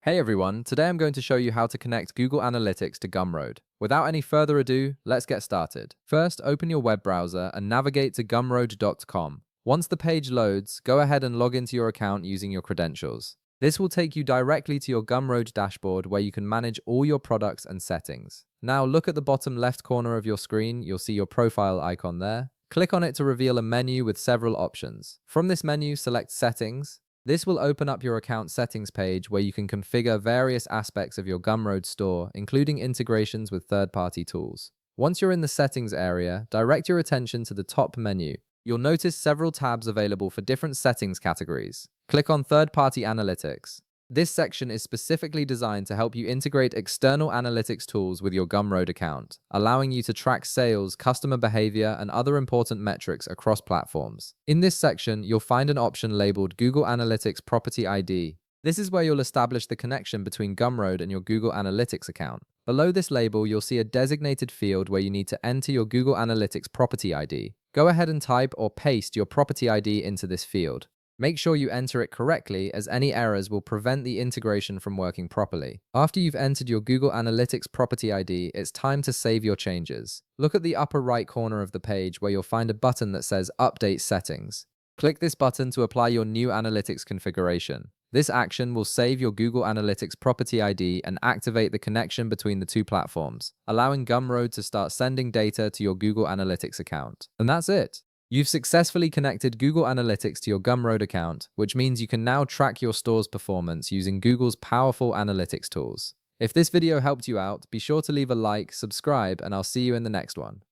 Hey everyone, today I'm going to show you how to connect Google Analytics to Gumroad. Without any further ado, let's get started. First, open your web browser and navigate to gumroad.com. Once the page loads, go ahead and log into your account using your credentials. This will take you directly to your Gumroad dashboard where you can manage all your products and settings. Now look at the bottom left corner of your screen, you'll see your profile icon there. Click on it to reveal a menu with several options. From this menu, select Settings. This will open up your account settings page where you can configure various aspects of your Gumroad store, including integrations with third-party tools. Once you're in the settings area, direct your attention to the top menu. You'll notice several tabs available for different settings categories. Click on Third-Party Analytics. This section is specifically designed to help you integrate external analytics tools with your Gumroad account, allowing you to track sales, customer behavior, and other important metrics across platforms. In this section, you'll find an option labeled Google Analytics Property ID. This is where you'll establish the connection between Gumroad and your Google Analytics account. Below this label, you'll see a designated field where you need to enter your Google Analytics Property ID. Go ahead and type or paste your property ID into this field. Make sure you enter it correctly, as any errors will prevent the integration from working properly. After you've entered your Google Analytics Property ID, it's time to save your changes. Look at the upper right corner of the page where you'll find a button that says Update Settings. Click this button to apply your new analytics configuration. This action will save your Google Analytics Property ID and activate the connection between the two platforms, allowing Gumroad to start sending data to your Google Analytics account. And that's it. You've successfully connected Google Analytics to your Gumroad account, which means you can now track your store's performance using Google's powerful analytics tools. If this video helped you out, be sure to leave a like, subscribe, and I'll see you in the next one.